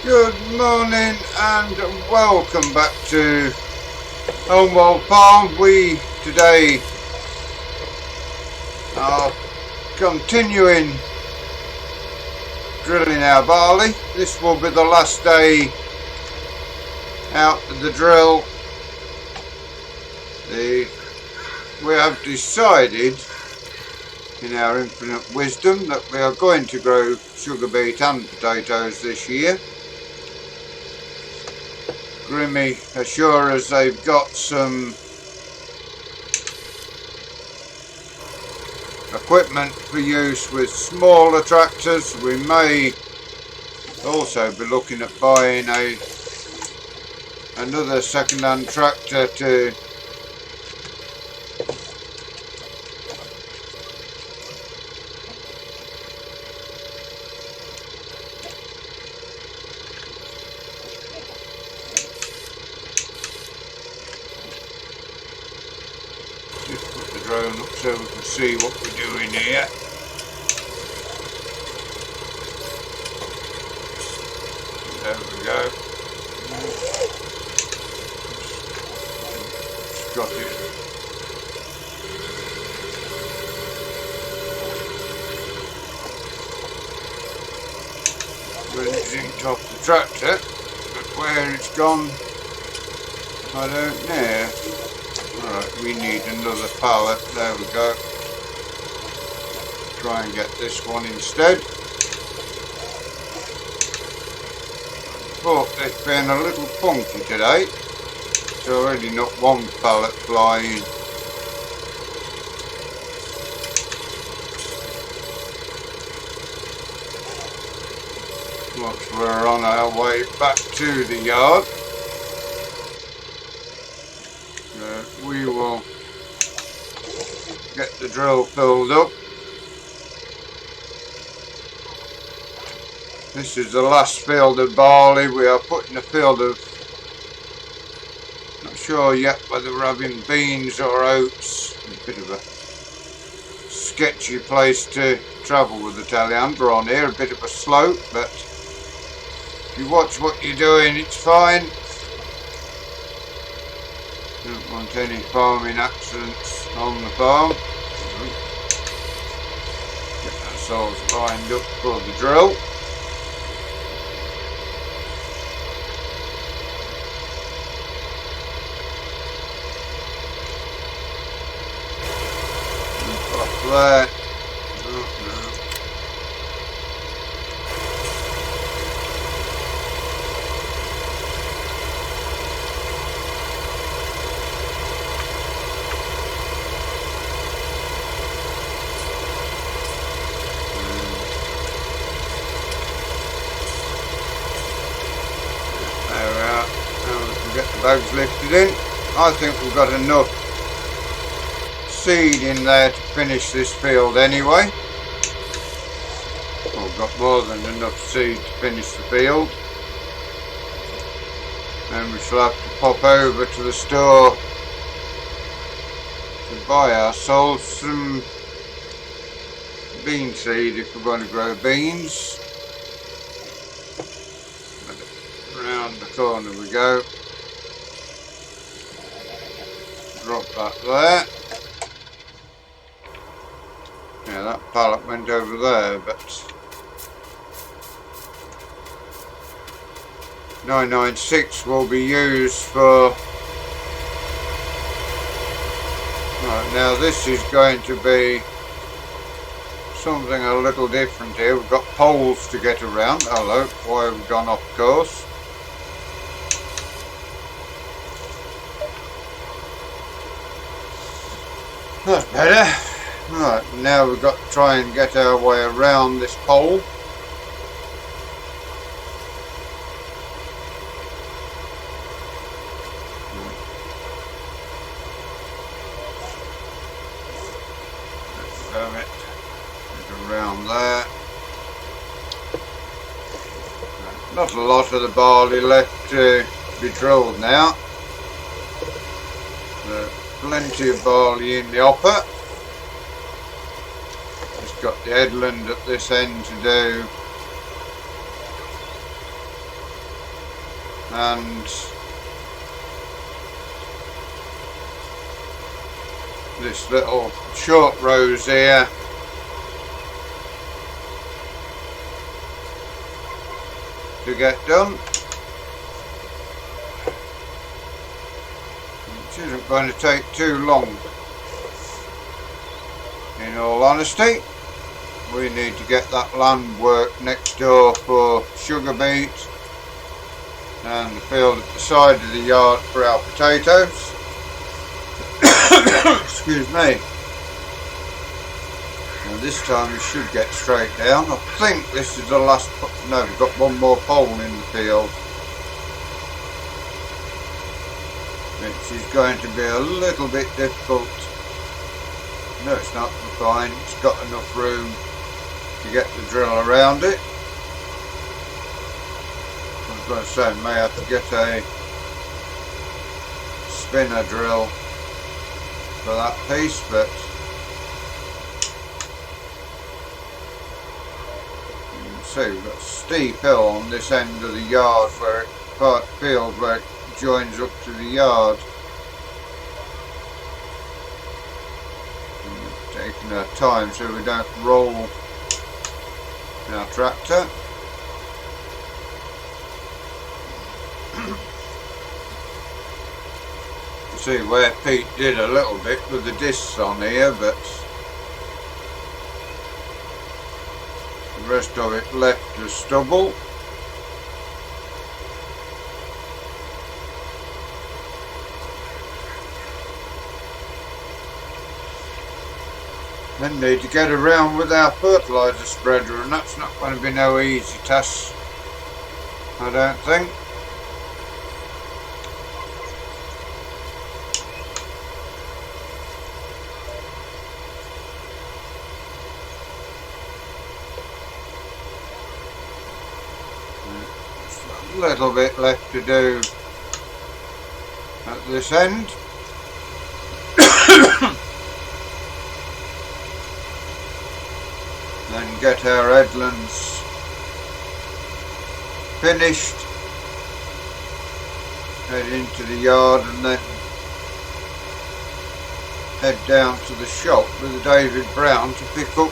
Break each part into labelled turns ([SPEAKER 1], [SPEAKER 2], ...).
[SPEAKER 1] Good morning and welcome back to Holme Farm. We today are continuing drilling our barley. This will be the last day out of the drill. We have decided in our infinite wisdom that we are going to grow sugar beet and potatoes this year. Grimmy assure us they've got some equipment for use with smaller tractors. We may also be looking at buying another second-hand tractor to just put the drone up so we can see what we're doing here. There we go. It's got it. Zinked off the tractor, but where it's gone I don't know. Alright, we need another pallet. There we go. Try and get this one instead. But it's been a little funky today. It's already not one pallet flying. Looks we're on our way back to the yard. We will get the drill filled up. This is the last field of barley. We are putting a field of, not sure yet whether we're having beans or oats. A bit of a sketchy place to travel with the telehandler on here, a bit of a slope, but if you watch what you're doing it's fine. Don't want any farming accidents on the farm. Get ourselves lined up for the drill. There. There we are. Now we can get the bags lifted in. I think we've got enough seed in there to finish this field anyway. Well, we've got more than enough seed to finish the field. And we shall have to pop over to the store to buy ourselves some bean seed if we're going to grow beans. Around the corner we go. Drop that there. Yeah, that pallet went over there, but 996 will be used for. Right, now this is going to be something a little different here. We've got poles to get around. Hello, why have we gone off course? That's better. Right, now we've got to try and get our way around this pole. Let's get around there. Not a lot of the barley left to be drilled now. Plenty of barley in the hopper. Got the headland at this end to do. and this little short rows here to get done, which isn't going to take too long. In all honesty, we need to get that land work next door for sugar beet and the field at the side of the yard for our potatoes. Excuse me. Now this time we should get straight down. I think this is the last, no, we've got one more pole in the field, which is going to be a little bit difficult. No, it's not, we're fine. It's got enough room to get the drill around it. I was going to say, may have to get a spinner drill for that piece, but you can see we've got a steep hill on this end of the yard, where part of the field where it joins up to the yard. Taking our time so we don't roll our tractor. You see where Pete did a little bit with the discs on here, but the rest of it left as stubble. Then need to get around with our fertiliser spreader, and that's not going to be no easy task, I don't think. Just a little bit left to do at this end. Then get our headlands finished, head into the yard, and then head down to the shop with David Brown to pick up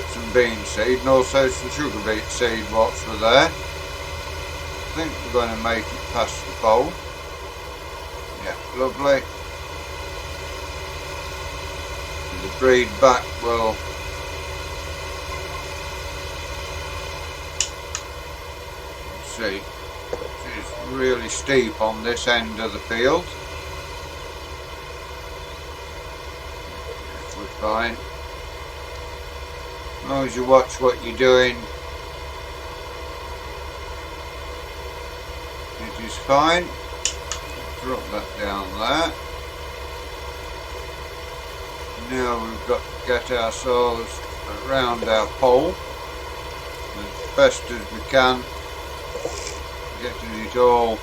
[SPEAKER 1] some bean seed and also some sugar beet seed whilst we're there. I think we're going to make it past the pole. Yeah, lovely. The breed back will see, it's really steep on this end of the field. We're fine. As long as you watch what you're doing, it is fine. Drop that down there. Now we've got to get ourselves around our pole as best as we can, getting it all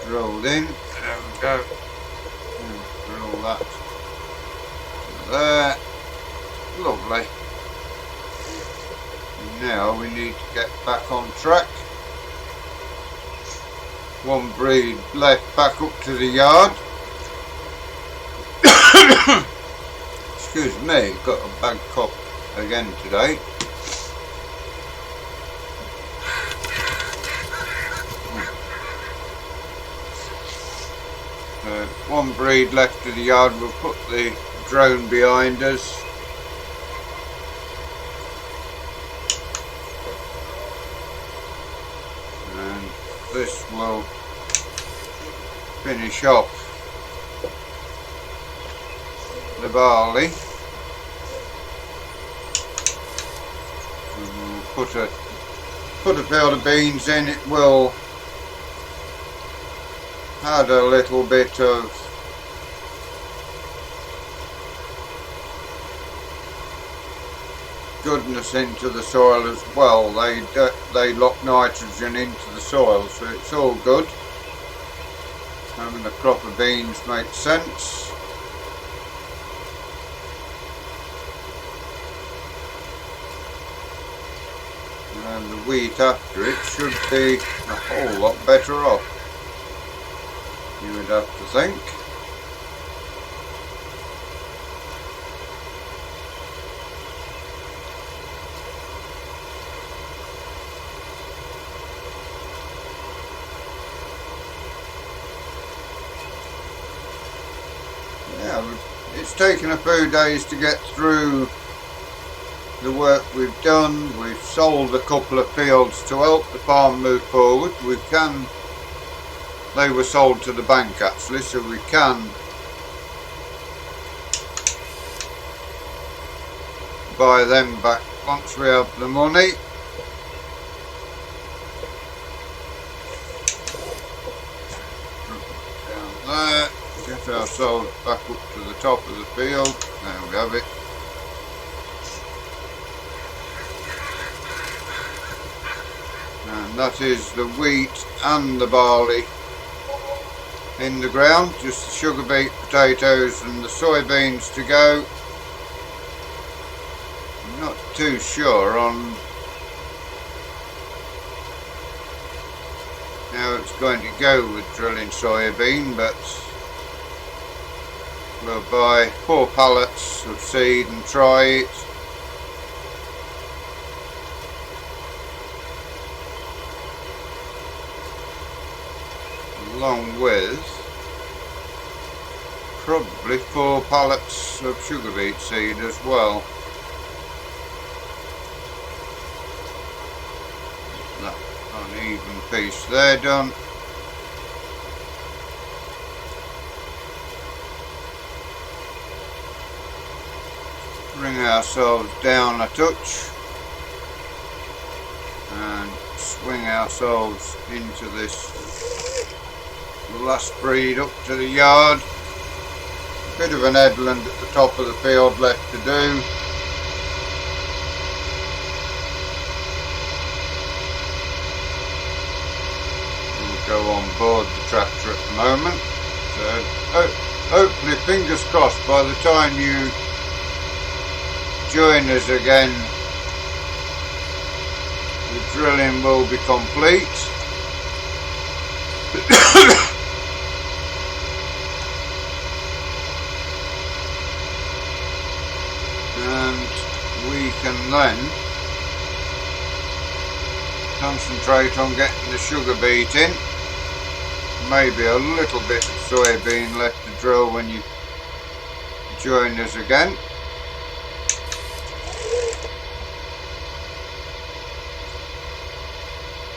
[SPEAKER 1] drilled in. There we go. Drill that to there. Lovely. Now we need to get back on track. One breed left back up to the yard. Excuse me, got a bad cough again today. One breed left to the yard. We'll put the drone behind us. And this will finish off the barley. And we'll put a field of beans in. It will add a little bit of goodness into the soil as well. They lock nitrogen into the soil, so it's all good. Having a crop of beans makes sense. and the wheat after it should be a whole lot better off, you would have to think. Yeah, it's taken a few days to get through the work we've done. We've sold a couple of fields to help the farm move forward. They were sold to the bank actually, so we can buy them back once we have the money. Down there, get ourselves back up to the top of the field. There we have it. And that is the wheat and the barley in the ground, just the sugar beet, potatoes and the soybeans to go. I'm not too sure on how it's going to go with drilling soybean, but we'll buy 4 pallets of seed and try it. Along with probably 4 pallets of sugar beet seed as well. That uneven piece there done. Bring ourselves down a touch and swing ourselves into this last breed up to the yard. Bit of an headland at the top of the field left to do. We'll go on board the tractor at the moment. So hopefully, fingers crossed, by the time you join us again, the drilling will be complete. And we can then concentrate on getting the sugar beet in. Maybe a little bit of soybean left to drill when you join us again.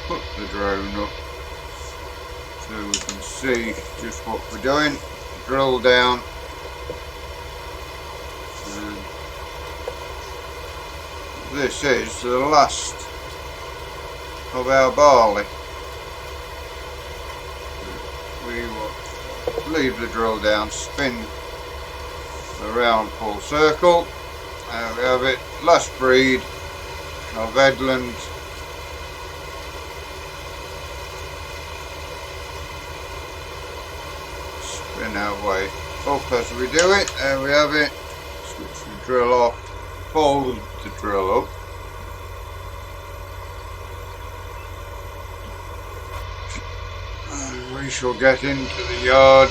[SPEAKER 1] Put the drone up so we can see just what we're doing. Drill down. And this is the last of our barley. We will leave the drill down, spin around full circle. There we have it, last breed of headland. Spin our way up as we do it. There we have it. Switch the drill off, fold the drill up. And we shall get into the yard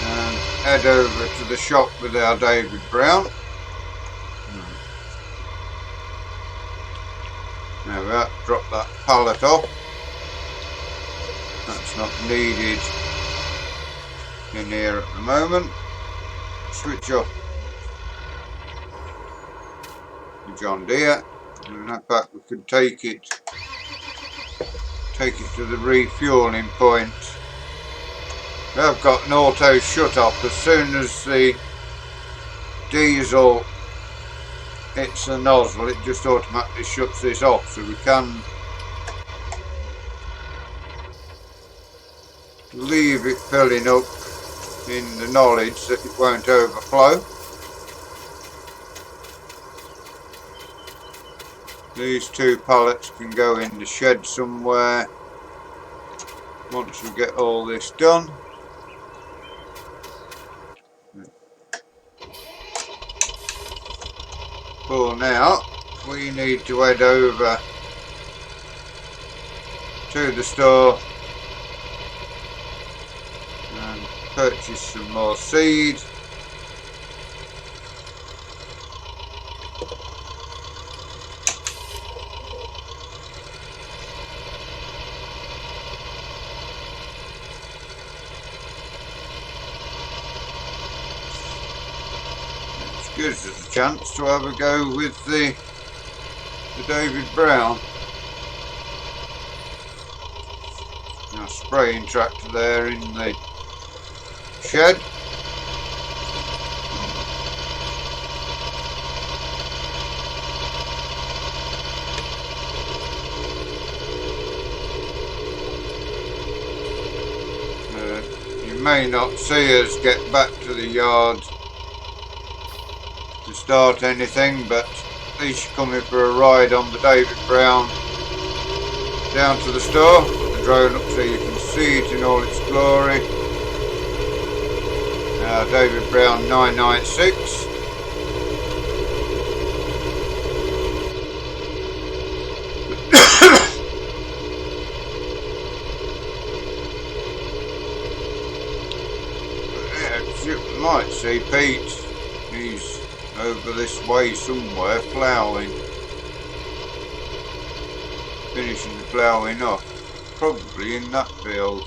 [SPEAKER 1] and head over to the shop with our David Brown. Now we have to drop that pallet off. That's not needed in here at the moment. Switch off the John Deere, and in fact we could take it to the refueling point. I've got an auto shut off. As soon as the diesel hits the nozzle, it just automatically shuts this off, so we can leave it filling up in the knowledge that it won't overflow. These 2 pallets can go in the shed somewhere once we get all this done. For now, we need to head over to the store and purchase some more seed. Gives us a chance to have a go with the David Brown. Our spraying tractor there in the shed. You may not see us get back to the yard to start anything, but at least you're coming for a ride on the David Brown down to the store. Put the drone up so you can see it in all its glory. David Brown 996. You might see Pete. He's over this way somewhere ploughing, finishing the ploughing off, probably in that field,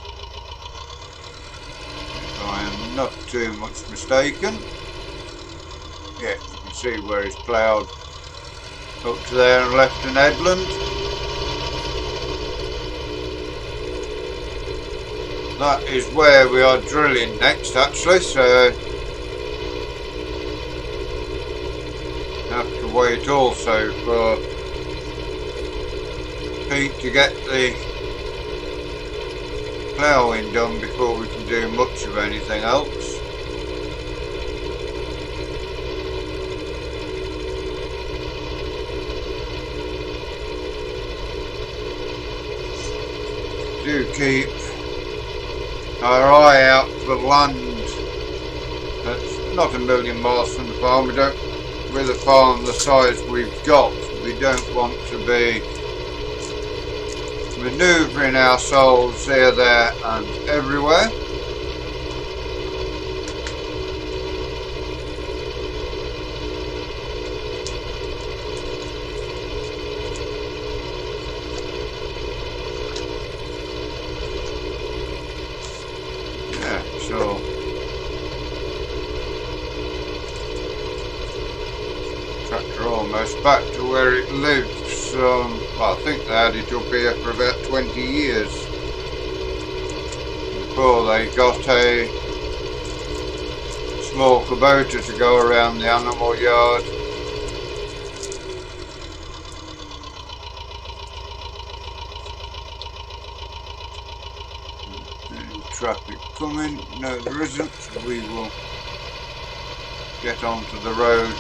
[SPEAKER 1] if I am not too much mistaken. Yeah, you can see where he's ploughed up to there and left an headland. That is where we are drilling next, actually, so have to wait also for Pete to get the ploughing done before we can do much of anything else. Do keep our eye out for land that's not a million miles from the farm. With a farm the size we've got, we don't want to be manoeuvring ourselves here, there and everywhere. Yeah, sure. Tractor almost back to where it lived. Well, I think they had it up here for about 20 years before they got a small Kubota to go around the animal yard. Any traffic coming? No, there isn't, so we will get onto the road.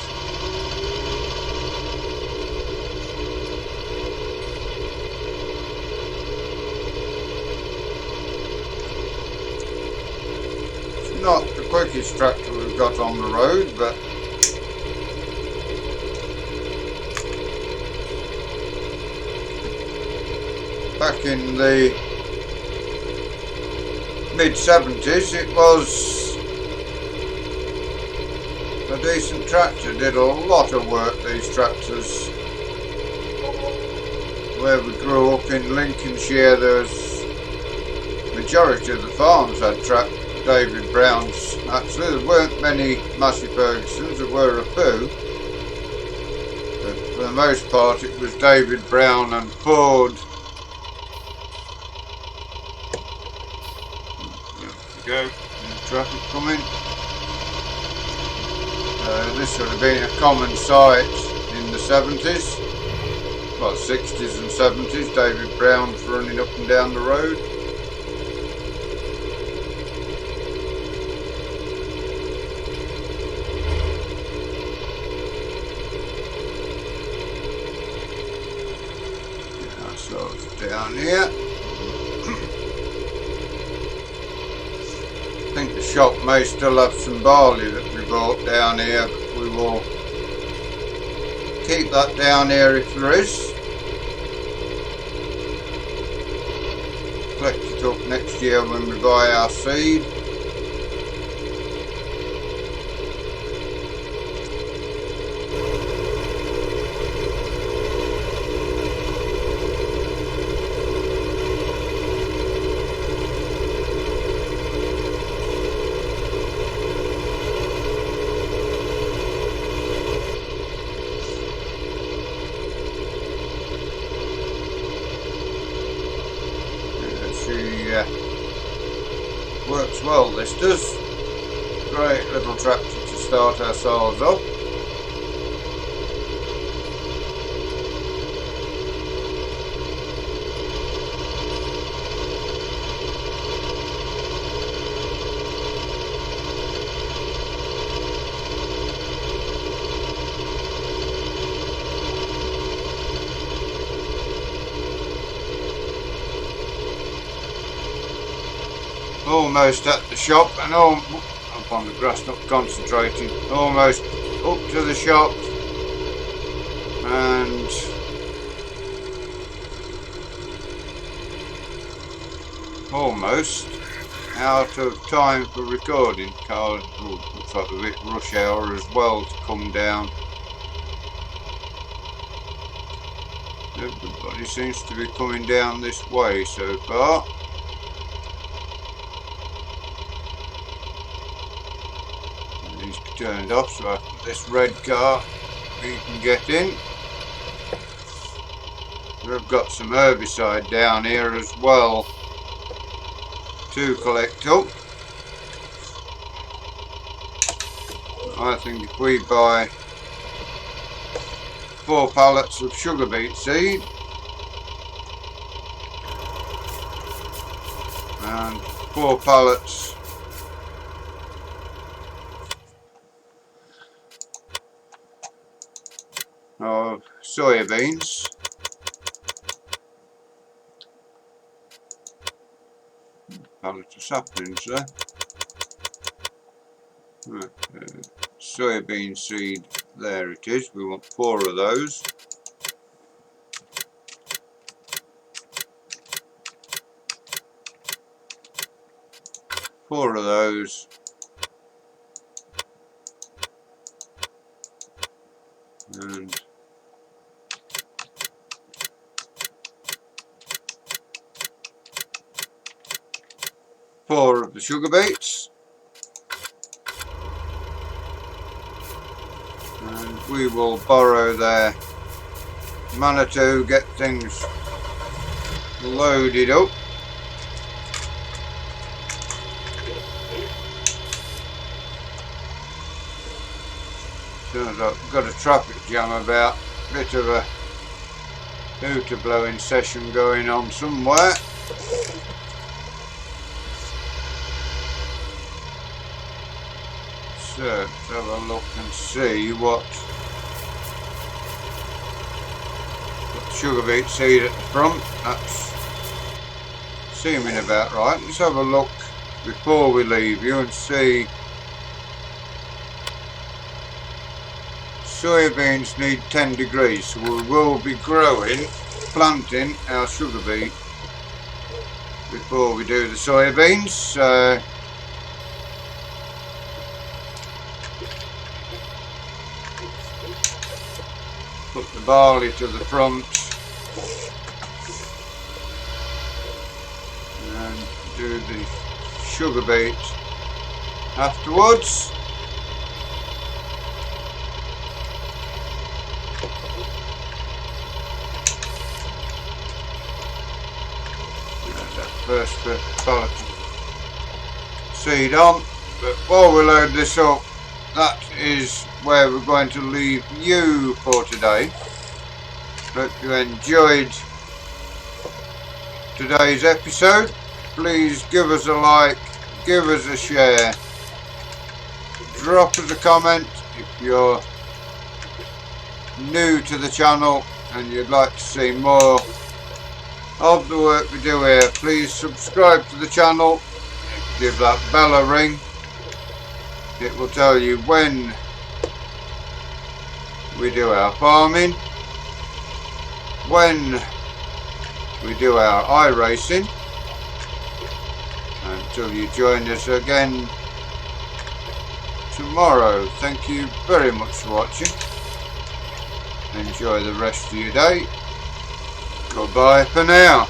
[SPEAKER 1] Not the quickest tractor we've got on the road, but back in the mid-70s it was a decent tractor. Did a lot of work, these tractors. Where we grew up in Lincolnshire, there's majority of the farms had David Browns. Actually, there weren't many Massey Fergusons, there were a few, but for the most part it was David Brown and Ford. There we go, traffic coming. This would have been a common sight in the 70s, well 60s and 70s, David Browns running up and down the road. So it's down here. I think the shop may still have some barley that we bought down here, but we will keep that down here if there is. Collect it up next year when we buy our seed. Works well, this does. Great little tractor to start ourselves up. Almost at the shop and all up on the grass, not concentrating. Almost up to the shop and almost out of time for recording. Looks like a bit rush hour as well to come down. Everybody seems to be coming down this way so far. He's turned off, so this red car we can get in. We've got some herbicide down here as well to collect up. I think if we buy 4 pallets of sugar beet seed and 4 pallets of soybeans, pallet of saplings there. Right, soybean seed, there it is. We want 4 of those. Four of those. And 4 of the sugar beets. And we will borrow their Manitou, get things loaded up. Sounds like we've got a traffic jam about, a bit of a hooter blowing session going on somewhere. So let's have a look and see what sugar beet seed at the front. That's seeming about right. Let's have a look before we leave you and see. Soybeans need 10 degrees, so we will be planting our sugar beet before we do the soybeans. Put the barley to the front and do the sugar beet afterwards. First pallet seed on, but while we load this up, that is where we're going to leave you for today. Hope you enjoyed today's episode. Please give us a like, give us a share, drop us a comment if you're new to the channel and you'd like to see more of the work we do here. Please subscribe to the channel, give that bell a ring. It will tell you when we do our farming, when we do our iracing. Until you join us again tomorrow, thank you very much for watching. Enjoy the rest of your day. Goodbye for now.